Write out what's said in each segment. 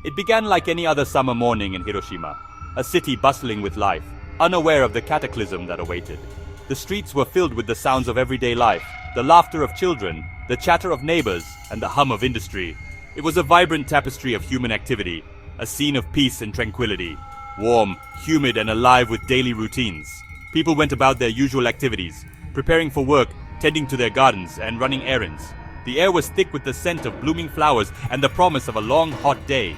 It began like any other summer morning in Hiroshima, a city bustling with life, unaware of the cataclysm that awaited. The streets were filled with the sounds of everyday life, the laughter of children, the chatter of neighbors, and the hum of industry. It was a vibrant tapestry of human activity, a scene of peace and tranquility, warm, humid, and alive with daily routines. People went about their usual activities, preparing for work, tending to their gardens, and running errands. The air was thick with the scent of blooming flowers and the promise of a long, hot day.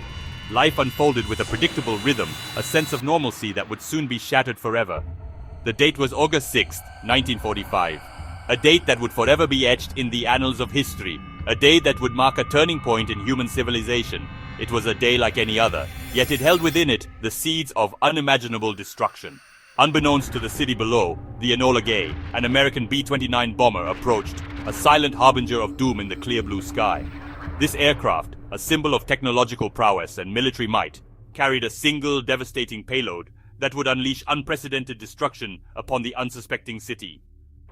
Life unfolded with a predictable rhythm, a sense of normalcy that would soon be shattered forever. The date was August 6, 1945. A date that would forever be etched in the annals of history. A day that would mark a turning point in human civilization. It was a day like any other, yet it held within it the seeds of unimaginable destruction. Unbeknownst to the city below, the Enola Gay, an American B-29 bomber, approached, a silent harbinger of doom in the clear blue sky. This aircraft, a symbol of technological prowess and military might, carried a single devastating payload that would unleash unprecedented destruction upon the unsuspecting city.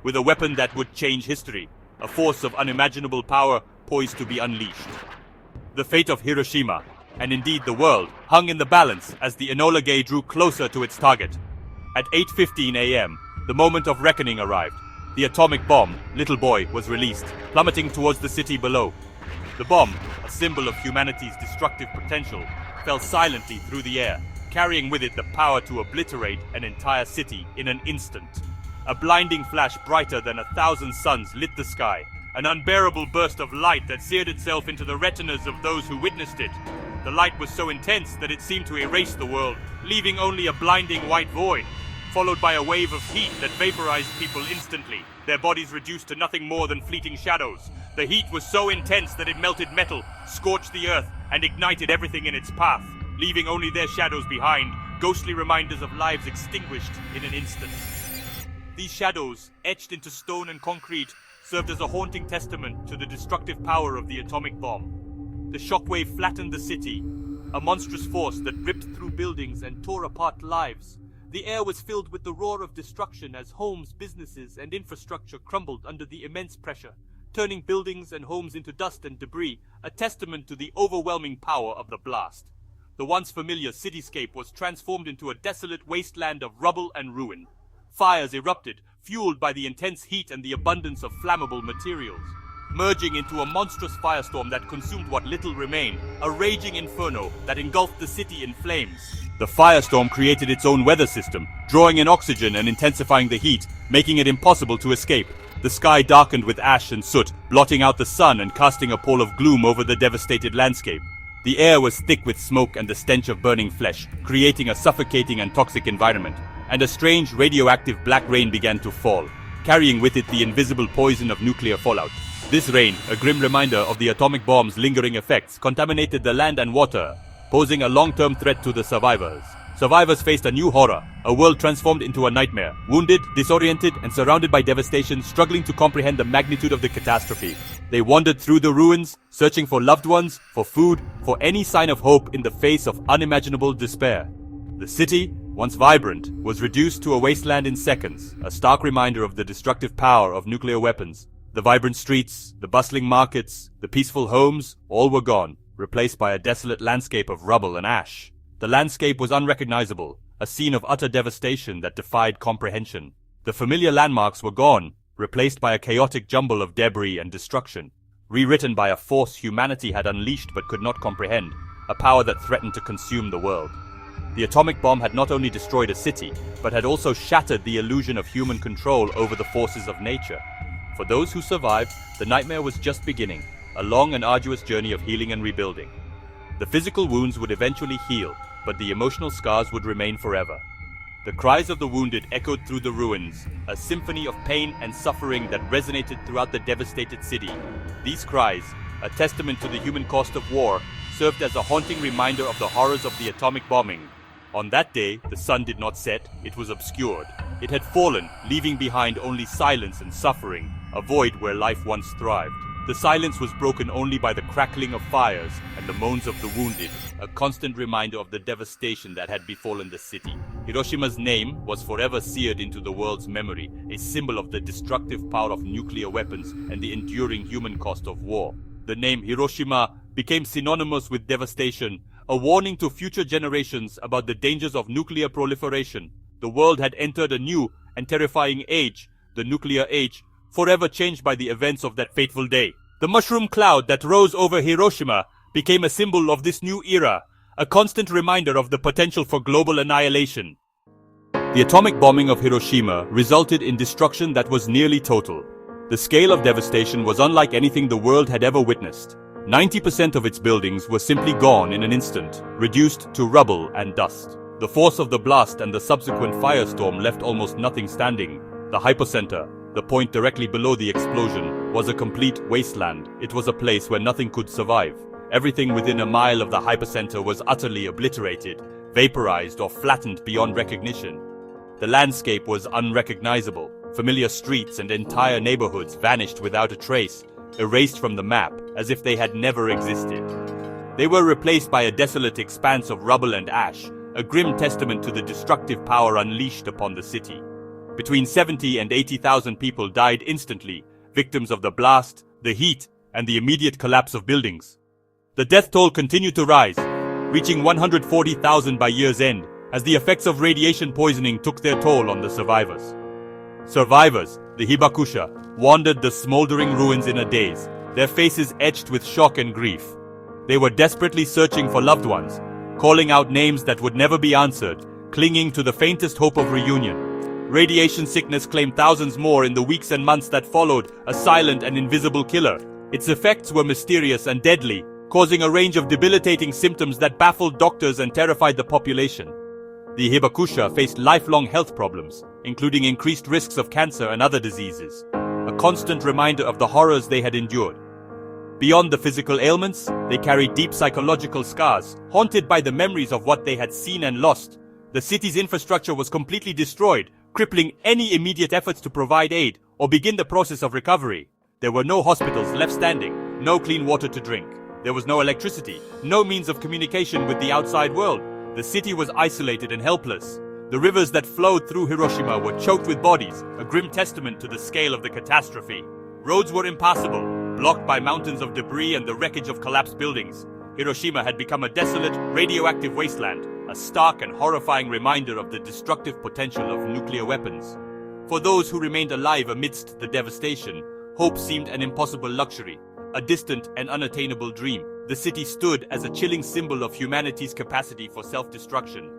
With a weapon that would change history, a force of unimaginable power poised to be unleashed. The fate of Hiroshima, and indeed the world, hung in the balance as the Enola Gay drew closer to its target. At 8:15 a.m., the moment of reckoning arrived. The atomic bomb, Little Boy, was released, plummeting towards the city below. The bomb, a symbol of humanity's destructive potential, fell silently through the air, carrying with it the power to obliterate an entire city in an instant. A blinding flash brighter than 1,000 suns lit the sky, an unbearable burst of light that seared itself into the retinas of those who witnessed it. The light was so intense that it seemed to erase the world, leaving only a blinding white void, followed by a wave of heat that vaporized people instantly, their bodies reduced to nothing more than fleeting shadows. The heat was so intense that it melted metal, scorched the earth, and ignited everything in its path, leaving only their shadows behind, ghostly reminders of lives extinguished in an instant. These shadows, etched into stone and concrete, served as a haunting testament to the destructive power of the atomic bomb. The shockwave flattened the city, a monstrous force that ripped through buildings and tore apart lives. The air was filled with the roar of destruction as homes, businesses, and infrastructure crumbled under the immense pressure, turning buildings and homes into dust and debris, a testament to the overwhelming power of the blast. The once familiar cityscape was transformed into a desolate wasteland of rubble and ruin. Fires erupted, fueled by the intense heat and the abundance of flammable materials, merging into a monstrous firestorm that consumed what little remained, a raging inferno that engulfed the city in flames. The firestorm created its own weather system, drawing in oxygen and intensifying the heat, making it impossible to escape. The sky darkened with ash and soot, blotting out the sun and casting a pall of gloom over the devastated landscape. The air was thick with smoke and the stench of burning flesh, creating a suffocating and toxic environment. And a strange radioactive black rain began to fall, carrying with it the invisible poison of nuclear fallout. This rain, a grim reminder of the atomic bomb's lingering effects, contaminated the land and water, posing a long-term threat to the survivors. Survivors faced a new horror, a world transformed into a nightmare, wounded, disoriented, and surrounded by devastation, struggling to comprehend the magnitude of the catastrophe. They wandered through the ruins, searching for loved ones, for food, for any sign of hope in the face of unimaginable despair. The city, once vibrant, was reduced to a wasteland in seconds, a stark reminder of the destructive power of nuclear weapons. The vibrant streets, the bustling markets, the peaceful homes, all were gone, replaced by a desolate landscape of rubble and ash. The landscape was unrecognizable, a scene of utter devastation that defied comprehension. The familiar landmarks were gone, replaced by a chaotic jumble of debris and destruction, rewritten by a force humanity had unleashed but could not comprehend, a power that threatened to consume the world. The atomic bomb had not only destroyed a city, but had also shattered the illusion of human control over the forces of nature. For those who survived, the nightmare was just beginning, a long and arduous journey of healing and rebuilding. The physical wounds would eventually heal, but the emotional scars would remain forever. The cries of the wounded echoed through the ruins, a symphony of pain and suffering that resonated throughout the devastated city. These cries, a testament to the human cost of war, served as a haunting reminder of the horrors of the atomic bombing. On that day, the sun did not set, it was obscured. It had fallen, leaving behind only silence and suffering, a void where life once thrived. The silence was broken only by the crackling of fires and the moans of the wounded, a constant reminder of the devastation that had befallen the city. Hiroshima's name was forever seared into the world's memory, a symbol of the destructive power of nuclear weapons and the enduring human cost of war. The name Hiroshima became synonymous with devastation, a warning to future generations about the dangers of nuclear proliferation. The world had entered a new and terrifying age, the nuclear age, forever changed by the events of that fateful day. The mushroom cloud that rose over Hiroshima became a symbol of this new era, a constant reminder of the potential for global annihilation. The atomic bombing of Hiroshima resulted in destruction that was nearly total. The scale of devastation was unlike anything the world had ever witnessed. 90% of its buildings were simply gone in an instant, reduced to rubble and dust. The force of the blast and the subsequent firestorm left almost nothing standing. The hypocenter, the point directly below the explosion, was a complete wasteland. It was a place where nothing could survive. Everything within a mile of the hypocenter was utterly obliterated, vaporized or flattened beyond recognition. The landscape was unrecognizable. Familiar streets and entire neighborhoods vanished without a trace, erased from the map as if they had never existed. They were replaced by a desolate expanse of rubble and ash, a grim testament to the destructive power unleashed upon the city. Between 70 and 80,000 people died instantly, victims of the blast, the heat, and the immediate collapse of buildings. The death toll continued to rise, reaching 140,000 by year's end, as the effects of radiation poisoning took their toll on the survivors. Survivors, the Hibakusha, wandered the smoldering ruins in a daze, their faces etched with shock and grief. They were desperately searching for loved ones, calling out names that would never be answered, clinging to the faintest hope of reunion. Radiation sickness claimed thousands more in the weeks and months that followed, a silent and invisible killer. Its effects were mysterious and deadly, causing a range of debilitating symptoms that baffled doctors and terrified the population. The Hibakusha faced lifelong health problems, including increased risks of cancer and other diseases, a constant reminder of the horrors they had endured. Beyond the physical ailments, they carried deep psychological scars, haunted by the memories of what they had seen and lost. The city's infrastructure was completely destroyed, crippling any immediate efforts to provide aid or begin the process of recovery. There were no hospitals left standing, no clean water to drink. There was no electricity, no means of communication with the outside world. The city was isolated and helpless. The rivers that flowed through Hiroshima were choked with bodies, a grim testament to the scale of the catastrophe. Roads were impassable, blocked by mountains of debris and the wreckage of collapsed buildings. Hiroshima had become a desolate, radioactive wasteland, a stark and horrifying reminder of the destructive potential of nuclear weapons. For those who remained alive amidst the devastation, hope seemed an impossible luxury, a distant and unattainable dream. The city stood as a chilling symbol of humanity's capacity for self-destruction,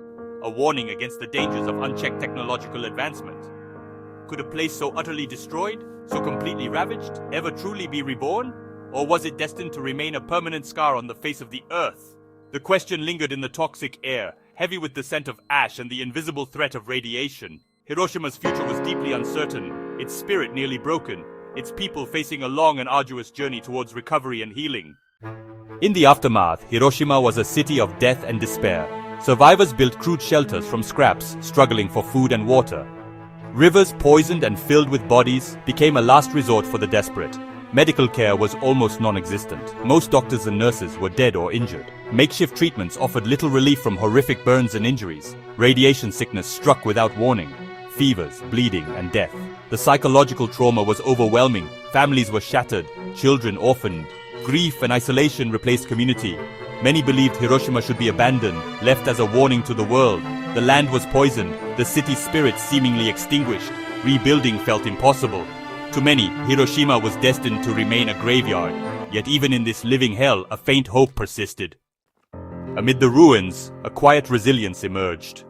a warning against the dangers of unchecked technological advancement. Could a place so utterly destroyed, so completely ravaged, ever truly be reborn? Or was it destined to remain a permanent scar on the face of the earth? The question lingered in the toxic air, heavy with the scent of ash and the invisible threat of radiation. Hiroshima's future was deeply uncertain, its spirit nearly broken, its people facing a long and arduous journey towards recovery and healing. In the aftermath, Hiroshima was a city of death and despair. Survivors built crude shelters from scraps, struggling for food and water. Rivers poisoned and filled with bodies became a last resort for the desperate. Medical care was almost non-existent. Most doctors and nurses were dead or injured. Makeshift treatments offered little relief from horrific burns and injuries. Radiation sickness struck without warning. Fevers, bleeding, and death. The psychological trauma was overwhelming. Families were shattered, children orphaned. Grief and isolation replaced community. Many believed Hiroshima should be abandoned, left as a warning to the world. The land was poisoned, the city's spirit seemingly extinguished. Rebuilding felt impossible. To many, Hiroshima was destined to remain a graveyard. Yet even in this living hell, a faint hope persisted. Amid the ruins, a quiet resilience emerged.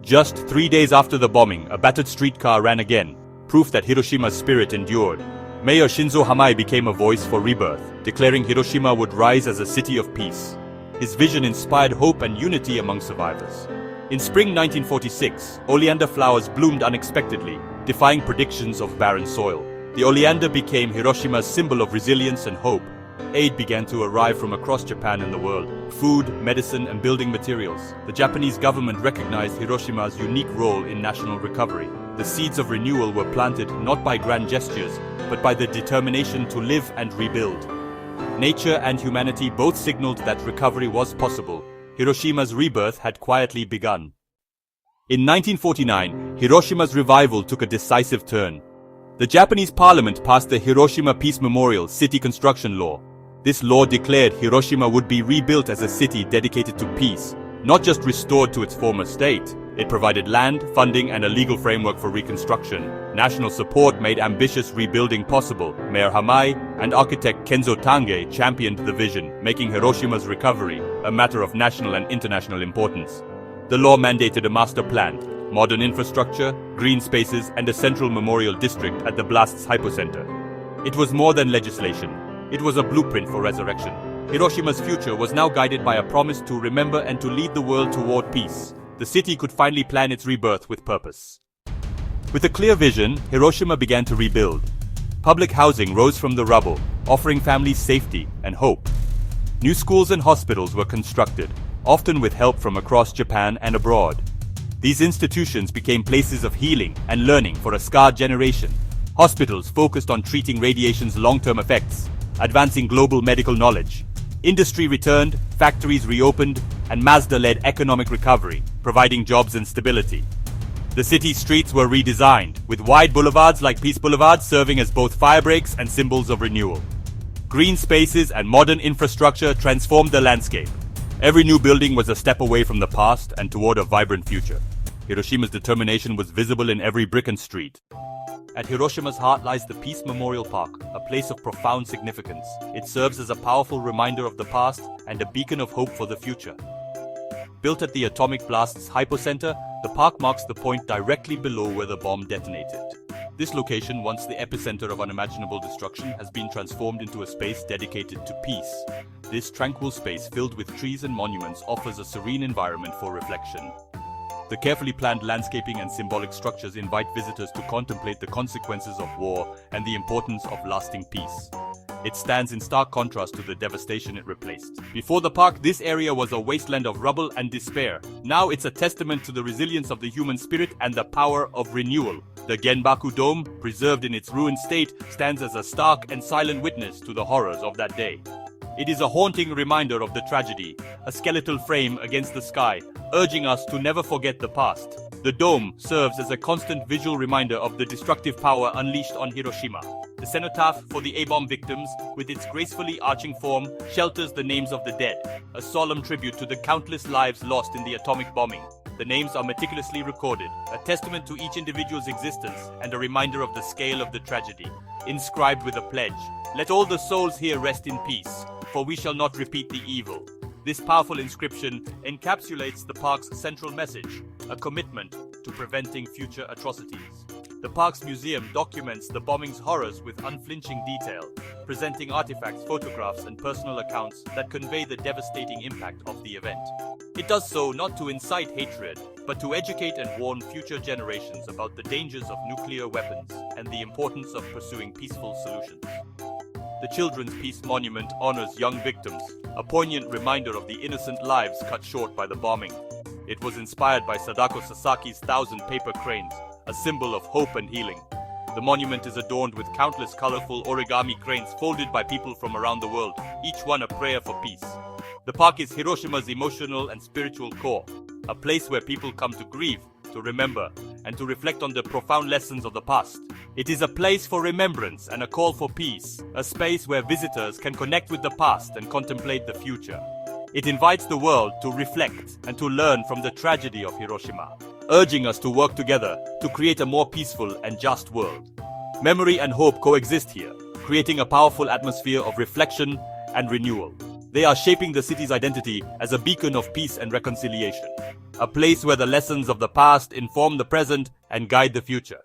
Just 3 days after the bombing, a battered streetcar ran again, proof that Hiroshima's spirit endured. Mayor Shinzo Hamai became a voice for rebirth, declaring Hiroshima would rise as a city of peace. His vision inspired hope and unity among survivors. In spring 1946, oleander flowers bloomed unexpectedly, defying predictions of barren soil. The oleander became Hiroshima's symbol of resilience and hope. Aid began to arrive from across Japan and the world. Food, medicine, and building materials. The Japanese government recognized Hiroshima's unique role in national recovery. The seeds of renewal were planted not by grand gestures, but by the determination to live and rebuild. Nature and humanity both signaled that recovery was possible. Hiroshima's rebirth had quietly begun. In 1949, Hiroshima's revival took a decisive turn. The Japanese parliament passed the Hiroshima Peace Memorial City Construction Law. This law declared Hiroshima would be rebuilt as a city dedicated to peace, not just restored to its former state. It provided land, funding, and a legal framework for reconstruction. National support made ambitious rebuilding possible. Mayor Hamai and architect Kenzo Tange championed the vision, making Hiroshima's recovery a matter of national and international importance. The law mandated a master plan, modern infrastructure, green spaces, and a central memorial district at the blast's hypocenter. It was more than legislation. It was a blueprint for resurrection. Hiroshima's future was now guided by a promise to remember and to lead the world toward peace. The city could finally plan its rebirth with purpose. With a clear vision, Hiroshima began to rebuild. Public housing rose from the rubble, offering families safety and hope. New schools and hospitals were constructed, often with help from across Japan and abroad. These institutions became places of healing and learning for a scarred generation. Hospitals focused on treating radiation's long-term effects, advancing global medical knowledge. Industry returned, factories reopened, and Mazda led economic recovery, providing jobs and stability. The city's streets were redesigned, with wide boulevards like Peace Boulevard serving as both firebreaks and symbols of renewal. Green spaces and modern infrastructure transformed the landscape. Every new building was a step away from the past and toward a vibrant future. Hiroshima's determination was visible in every brick and street. At Hiroshima's heart lies the Peace Memorial Park, a place of profound significance. It serves as a powerful reminder of the past and a beacon of hope for the future. Built at the atomic blast's hypocenter, the park marks the point directly below where the bomb detonated. This location, once the epicenter of unimaginable destruction, has been transformed into a space dedicated to peace. This tranquil space, filled with trees and monuments, offers a serene environment for reflection. The carefully planned landscaping and symbolic structures invite visitors to contemplate the consequences of war and the importance of lasting peace. It stands in stark contrast to the devastation it replaced. Before the park, this area was a wasteland of rubble and despair. Now it's a testament to the resilience of the human spirit and the power of renewal. The Genbaku Dome, preserved in its ruined state, stands as a stark and silent witness to the horrors of that day. It is a haunting reminder of the tragedy, a skeletal frame against the sky, urging us to never forget the past. The dome serves as a constant visual reminder of the destructive power unleashed on Hiroshima. The cenotaph for the A-bomb victims, with its gracefully arching form, shelters the names of the dead, a solemn tribute to the countless lives lost in the atomic bombing. The names are meticulously recorded, a testament to each individual's existence and a reminder of the scale of the tragedy. Inscribed with a pledge, "Let all the souls here rest in peace, for we shall not repeat the evil." This powerful inscription encapsulates the park's central message, a commitment to preventing future atrocities. The park's museum documents the bombing's horrors with unflinching detail, presenting artifacts, photographs, and personal accounts that convey the devastating impact of the event. It does so not to incite hatred, but to educate and warn future generations about the dangers of nuclear weapons and the importance of pursuing peaceful solutions. The Children's Peace Monument honors young victims, a poignant reminder of the innocent lives cut short by the bombing. It was inspired by Sadako Sasaki's 1,000 paper cranes, a symbol of hope and healing. The monument is adorned with countless colorful origami cranes folded by people from around the world, each one a prayer for peace. The park is Hiroshima's emotional and spiritual core, a place where people come to grieve, to remember, and to reflect on the profound lessons of the past. It is a place for remembrance and a call for peace, a space where visitors can connect with the past and contemplate the future. It invites the world to reflect and to learn from the tragedy of Hiroshima, urging us to work together to create a more peaceful and just world. Memory and hope coexist here, creating a powerful atmosphere of reflection and renewal. They are shaping the city's identity as a beacon of peace and reconciliation, a place where the lessons of the past inform the present and guide the future.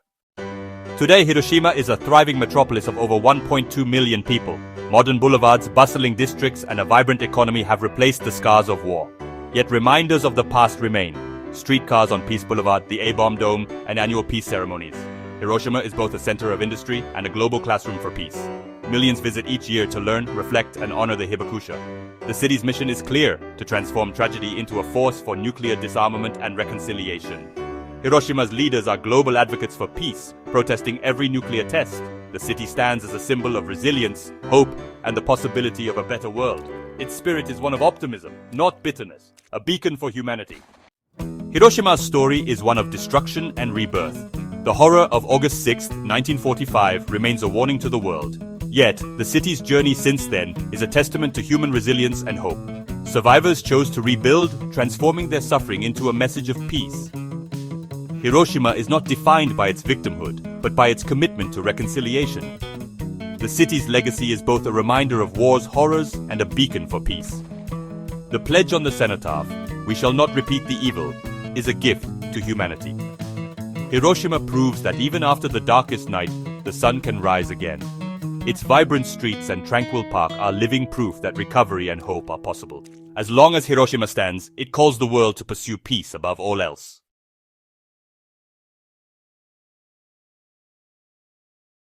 Today, Hiroshima is a thriving metropolis of over 1.2 million people. Modern boulevards, bustling districts, and a vibrant economy have replaced the scars of war. Yet reminders of the past remain. Streetcars on Peace Boulevard, the A-bomb dome, and annual peace ceremonies. Hiroshima is both a center of industry and a global classroom for peace. Millions visit each year to learn, reflect, and honor the hibakusha. The city's mission is clear: to transform tragedy into a force for nuclear disarmament and reconciliation. Hiroshima's leaders are global advocates for peace, protesting every nuclear test. The city stands as a symbol of resilience, hope, and the possibility of a better world. Its spirit is one of optimism, not bitterness, a beacon for humanity. Hiroshima's story is one of destruction and rebirth. The horror of August 6, 1945 remains a warning to the world. Yet, the city's journey since then is a testament to human resilience and hope. Survivors chose to rebuild, transforming their suffering into a message of peace. Hiroshima is not defined by its victimhood, but by its commitment to reconciliation. The city's legacy is both a reminder of war's horrors and a beacon for peace. The pledge on the cenotaph, "We shall not repeat the evil," is a gift to humanity. Hiroshima proves that even after the darkest night, the sun can rise again. Its vibrant streets and tranquil park are living proof that recovery and hope are possible. As long as Hiroshima stands, it calls the world to pursue peace above all else.